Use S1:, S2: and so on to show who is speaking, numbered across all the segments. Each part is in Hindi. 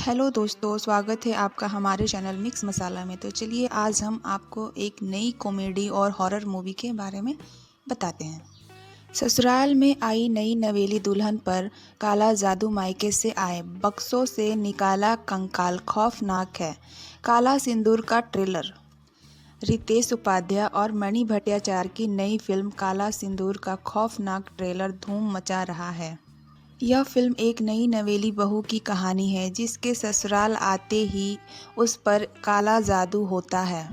S1: हेलो दोस्तों, स्वागत है आपका हमारे चैनल मिक्स मसाला में। तो चलिए आज हम आपको एक नई कॉमेडी और हॉरर मूवी के बारे में बताते हैं। ससुराल में आई नई नवेली दुल्हन पर काला जादू मायके से आए, बक्सों से निकाला कंकाल, खौफनाक है काला सिंदूर का ट्रेलर। रितेश उपाध्याय और मणि भट्टाचार्य की नई फिल्म काला सिंदूर का खौफनाक ट्रेलर धूम मचा रहा है। यह फिल्म एक नई नवेली बहू की कहानी है जिसके ससुराल आते ही उस पर काला जादू होता है।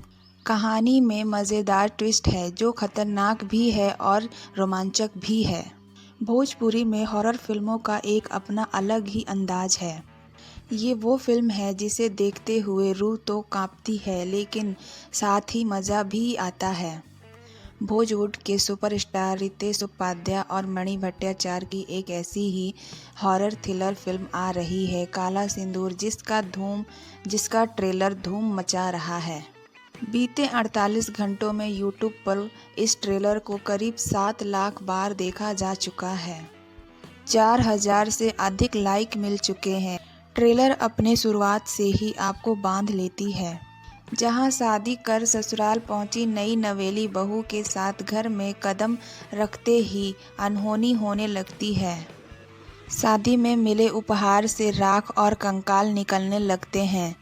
S1: कहानी में मज़ेदार ट्विस्ट है जो खतरनाक भी है और रोमांचक भी है। भोजपुरी में हॉरर फिल्मों का एक अपना अलग ही अंदाज है। ये वो फिल्म है जिसे देखते हुए रूह तो कांपती है, लेकिन साथ ही मज़ा भी आता है। बॉलीवुड के सुपरस्टार रितेश उपाध्याय और मणि भट्टाचार्य की एक ऐसी ही हॉरर थ्रिलर फिल्म आ रही है, काला सिंदूर, जिसका ट्रेलर धूम मचा रहा है। बीते 48 घंटों में यूट्यूब पर इस ट्रेलर को करीब 7 लाख बार देखा जा चुका है। 4000 से अधिक लाइक मिल चुके हैं। ट्रेलर अपने शुरुआत से ही आपको बांध लेती है। जहां शादी कर ससुराल पहुंची नई नवेली बहू के साथ घर में कदम रखते ही अनहोनी होने लगती है। शादी में मिले उपहार से राख और कंकाल निकलने लगते हैं।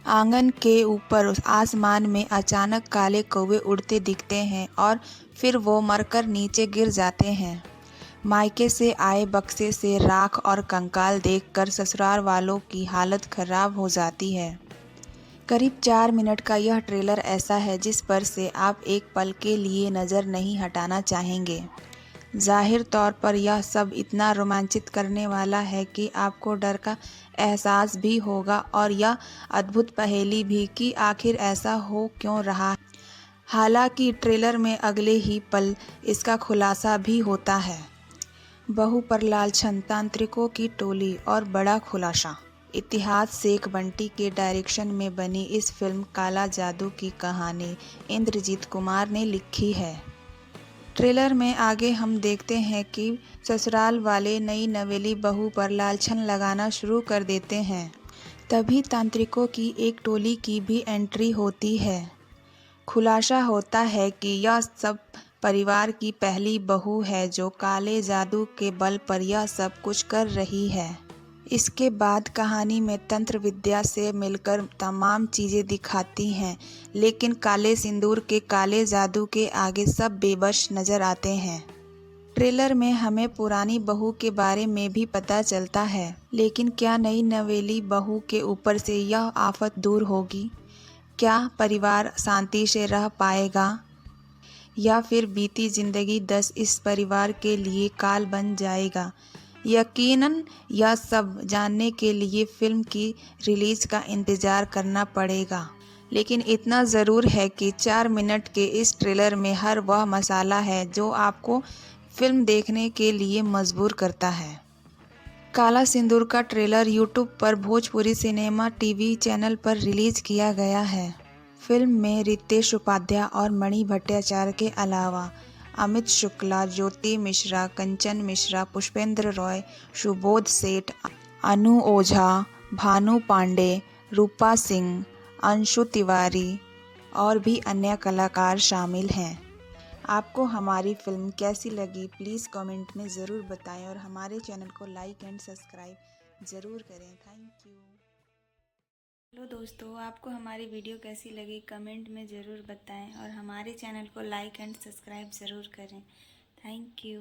S1: आंगन के ऊपर आसमान में अचानक काले कौवे उड़ते दिखते हैं और फिर वो मरकर नीचे गिर जाते हैं। मायके से आए बक्से से राख और कंकाल देखकर ससुराल वालों की हालत खराब हो जाती है। करीब 4 मिनट का यह ट्रेलर ऐसा है जिस पर से आप एक पल के लिए नज़र नहीं हटाना चाहेंगे। जाहिर तौर पर यह सब इतना रोमांचित करने वाला है कि आपको डर का एहसास भी होगा और यह अद्भुत पहेली भी कि आखिर ऐसा हो क्यों रहा है। हालांकि ट्रेलर में अगले ही पल इसका खुलासा भी होता है। बहू पर लालछन, तांत्रिकों की टोली और बड़ा खुलासा। इतिहास शेख बंटी के डायरेक्शन में बनी इस फिल्म काला जादू की कहानी इंद्रजीत कुमार ने लिखी है। ट्रेलर में आगे हम देखते हैं कि ससुराल वाले नई नवेली बहू पर लालछन लगाना शुरू कर देते हैं। तभी तांत्रिकों की एक टोली की भी एंट्री होती है। खुलासा होता है कि यह सब परिवार की पहली बहू है जो काले जादू के बल पर यह सब कुछ कर रही है। इसके बाद कहानी में तंत्र विद्या से मिलकर तमाम चीज़ें दिखाती हैं, लेकिन काले सिंदूर के काले जादू के आगे सब बेबस नज़र आते हैं। ट्रेलर में हमें पुरानी बहू के बारे में भी पता चलता है, लेकिन क्या नई नवेली बहू के ऊपर से यह आफत दूर होगी? क्या परिवार शांति से रह पाएगा या फिर बीती जिंदगी 10 इस परिवार के लिए काल बन जाएगा? यकीनन यह सब जानने के लिए फिल्म की रिलीज का इंतज़ार करना पड़ेगा, लेकिन इतना ज़रूर है कि 4 मिनट के इस ट्रेलर में हर वह मसाला है जो आपको फिल्म देखने के लिए मजबूर करता है। काला सिंदूर का ट्रेलर यूट्यूब पर भोजपुरी सिनेमा टीवी चैनल पर रिलीज किया गया है। फिल्म में रितेश उपाध्याय और मणि भट्टाचार्य के अलावा अमित शुक्ला, ज्योति मिश्रा, कंचन मिश्रा, पुष्पेंद्र रॉय, सुबोध सेठ, अनु ओझा, भानु पांडे, रूपा सिंह, अंशु तिवारी और भी अन्य कलाकार शामिल हैं। आपको हमारी फिल्म कैसी लगी प्लीज़ कमेंट में ज़रूर बताएं और हमारे चैनल को लाइक एंड सब्सक्राइब ज़रूर करें। Thank you. हेलो दोस्तों, आपको हमारी वीडियो कैसी लगी कमेंट में ज़रूर बताएं और हमारे चैनल को लाइक एंड सब्सक्राइब ज़रूर करें। Thank you.